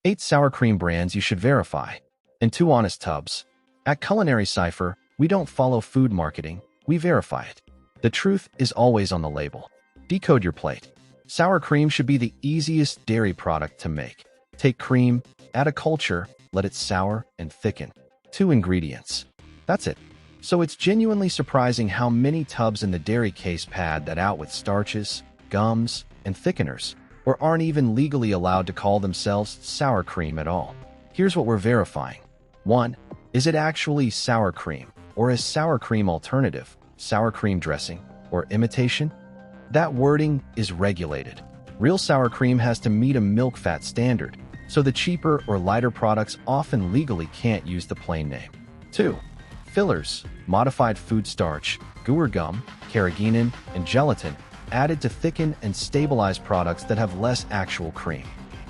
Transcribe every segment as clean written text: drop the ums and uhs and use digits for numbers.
8 sour cream brands you should verify, and 2 honest tubs. At Culinary Cipher, we don't follow food marketing, we verify it. The truth is always on the label. Decode your plate. Sour cream should be the easiest dairy product to make. Take cream, add a culture, let it sour and thicken. 2 ingredients. That's it. So it's genuinely surprising how many tubs in the dairy case pad that out with starches, gums, and thickeners, or aren't even legally allowed to call themselves sour cream at all. Here's what we're verifying. 1. Is it actually sour cream, or is sour cream alternative, sour cream dressing, or imitation? That wording is regulated. Real sour cream has to meet a milkfat standard, so the cheaper or lighter products often legally can't use the plain name. 2. Fillers, modified food starch, guar gum, carrageenan, and gelatin added to thicken and stabilize products that have less actual cream.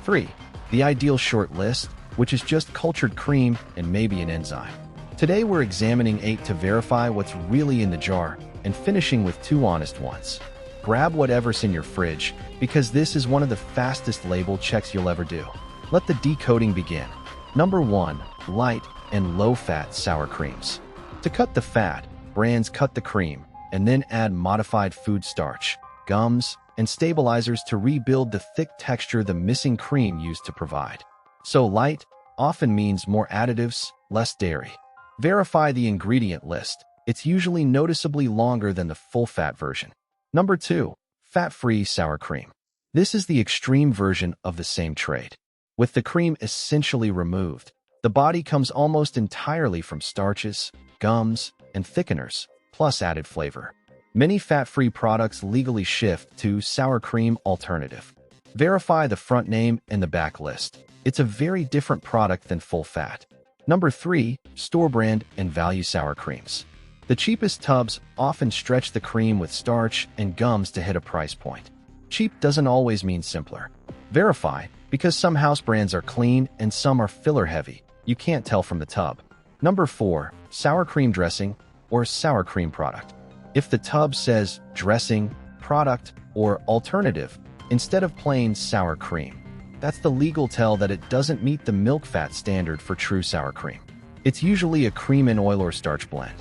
3. The ideal short list, which is just cultured cream and maybe an enzyme. Today we're examining 8 to verify what's really in the jar and finishing with 2 honest ones. Grab whatever's in your fridge, because this is one of the fastest label checks you'll ever do. Let the decoding begin. Number 1. Light and low-fat sour creams. To cut the fat, brands cut the cream and then add modified food starch, gums, and stabilizers to rebuild the thick texture the missing cream used to provide. So light often means more additives, less dairy. Verify the ingredient list. It's usually noticeably longer than the full-fat version. Number 2. Fat-free sour cream. This is the extreme version of the same trade. With the cream essentially removed, the body comes almost entirely from starches, gums, and thickeners, plus added flavor. Many fat-free products legally shift to sour cream alternative. Verify the front name and the back list. It's a very different product than full-fat. Number 3. Store brand and value sour creams. The cheapest tubs often stretch the cream with starch and gums to hit a price point. Cheap doesn't always mean simpler. Verify, because some house brands are clean and some are filler-heavy. You can't tell from the tub. Number 4. Sour cream dressing or sour cream product. If the tub says dressing, product, or alternative instead of plain sour cream, that's the legal tell that it doesn't meet the milk-fat standard for true sour cream. It's usually a cream and oil or starch blend.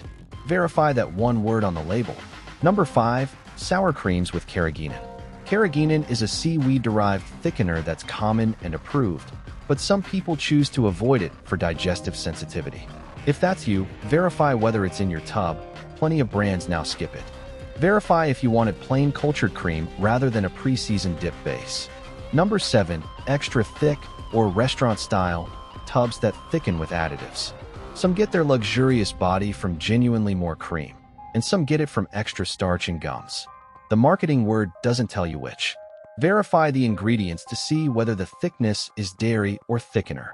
Verify that one word on the label. Number 5. Sour creams with carrageenan. Carrageenan is a seaweed-derived thickener that's common and approved, but some people choose to avoid it for digestive sensitivity. If that's you, verify whether it's in your tub. Plenty of brands now skip it. Verify if you wanted plain cultured cream rather than a pre-seasoned dip base. Number 7. Extra thick or restaurant-style tubs that thicken with additives. Some get their luxurious body from genuinely more cream, and some get it from extra starch and gums. The marketing word doesn't tell you which. Verify the ingredients to see whether the thickness is dairy or thickener.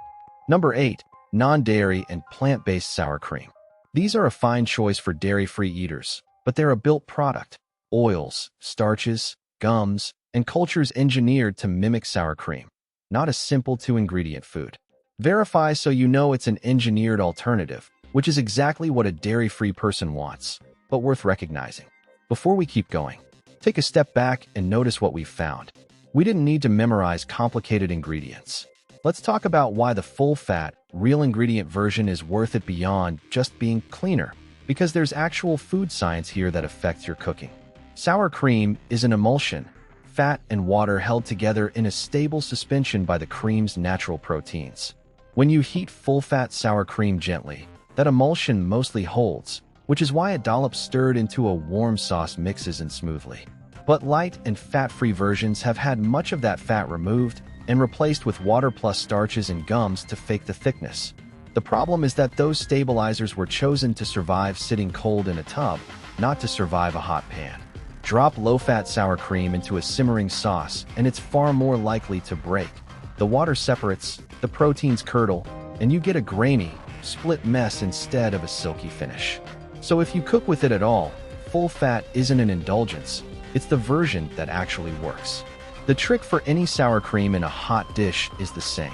Number 8. Non-dairy and plant-based sour cream. These are a fine choice for dairy-free eaters, but they're a built product. Oils, starches, gums, and cultures engineered to mimic sour cream, not a simple 2-ingredient food. Verify so you know it's an engineered alternative, which is exactly what a dairy-free person wants, but worth recognizing. Before we keep going, take a step back and notice what we've found. We didn't need to memorize complicated ingredients. Let's talk about why the full-fat, real-ingredient version is worth it beyond just being cleaner, because there's actual food science here that affects your cooking. Sour cream is an emulsion, fat and water held together in a stable suspension by the cream's natural proteins. When you heat full-fat sour cream gently, that emulsion mostly holds, which is why a dollop stirred into a warm sauce mixes in smoothly. But light and fat-free versions have had much of that fat removed and replaced with water plus starches and gums to fake the thickness. The problem is that those stabilizers were chosen to survive sitting cold in a tub, not to survive a hot pan. Drop low-fat sour cream into a simmering sauce, and it's far more likely to break. The water separates, the proteins curdle, and you get a grainy, split mess instead of a silky finish. So if you cook with it at all, full fat isn't an indulgence, it's the version that actually works. The trick for any sour cream in a hot dish is the same.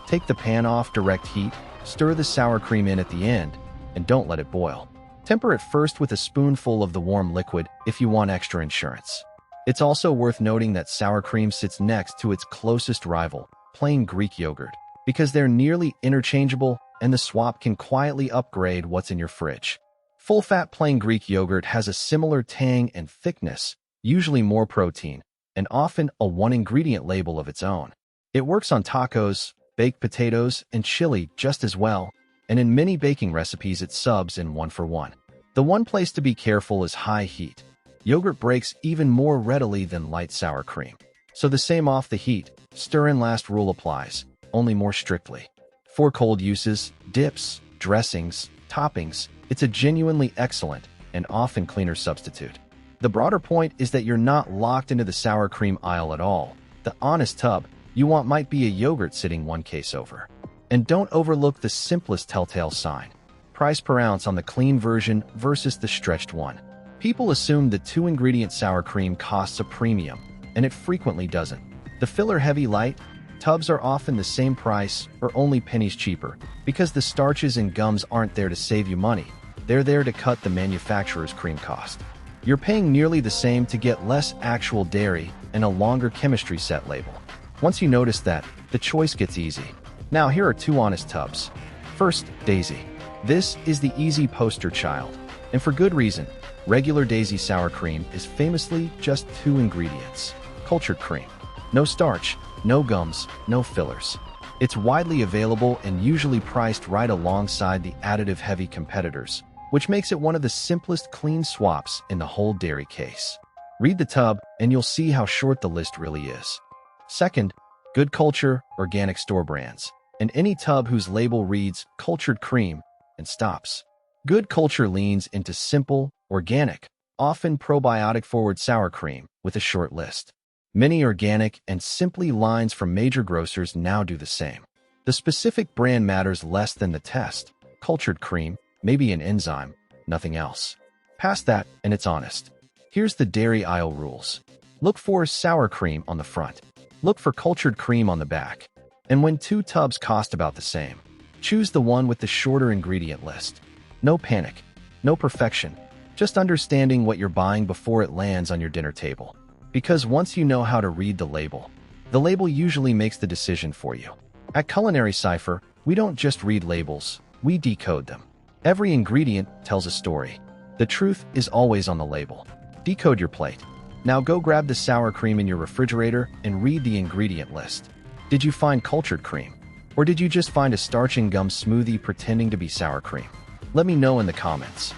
Take the pan off direct heat, stir the sour cream in at the end, and don't let it boil. Temper it first with a spoonful of the warm liquid if you want extra insurance. It's also worth noting that sour cream sits next to its closest rival, plain Greek yogurt, because they're nearly interchangeable and the swap can quietly upgrade what's in your fridge. Full-fat plain Greek yogurt has a similar tang and thickness, usually more protein, and often a one-ingredient label of its own. It works on tacos, baked potatoes, and chili just as well, and in many baking recipes it subs in 1-for-1. The one place to be careful is high heat. Yogurt breaks even more readily than light sour cream. So the same off the heat, stir and last rule applies, only more strictly. For cold uses, dips, dressings, toppings, it's a genuinely excellent and often cleaner substitute. The broader point is that you're not locked into the sour cream aisle at all. The honest tub you want might be a yogurt sitting one case over. And don't overlook the simplest telltale sign: price per ounce on the clean version versus the stretched one. People assume the 2-ingredient sour cream costs a premium, and it frequently doesn't. The filler-heavy light tubs are often the same price or only pennies cheaper because the starches and gums aren't there to save you money. They're there to cut the manufacturer's cream cost. You're paying nearly the same to get less actual dairy and a longer chemistry set label. Once you notice that, the choice gets easy. Now here are 2 honest tubs. First, Daisy. This is the easy poster child, and for good reason. Regular Daisy sour cream is famously just 2 ingredients. Cultured cream. No starch, no gums, no fillers. It's widely available and usually priced right alongside the additive-heavy competitors, which makes it one of the simplest clean swaps in the whole dairy case. Read the tub and you'll see how short the list really is. Second, Good Culture organic store brands, and any tub whose label reads cultured cream and stops. Good Culture leans into simple, organic, often probiotic-forward sour cream with a short list. Many organic and simply lines from major grocers now do the same. The specific brand matters less than the test. Cultured cream, maybe an enzyme, nothing else. Past that, and it's honest. Here's the dairy aisle rules. Look for sour cream on the front. Look for cultured cream on the back. And when 2 tubs cost about the same, choose the one with the shorter ingredient list. No panic, no perfection, just understanding what you're buying before it lands on your dinner table. Because once you know how to read the label usually makes the decision for you. At Culinary Cipher, we don't just read labels, we decode them. Every ingredient tells a story. The truth is always on the label. Decode your plate. Now go grab the sour cream in your refrigerator and read the ingredient list. Did you find cultured cream? Or did you just find a starch and gum smoothie pretending to be sour cream? Let me know in the comments.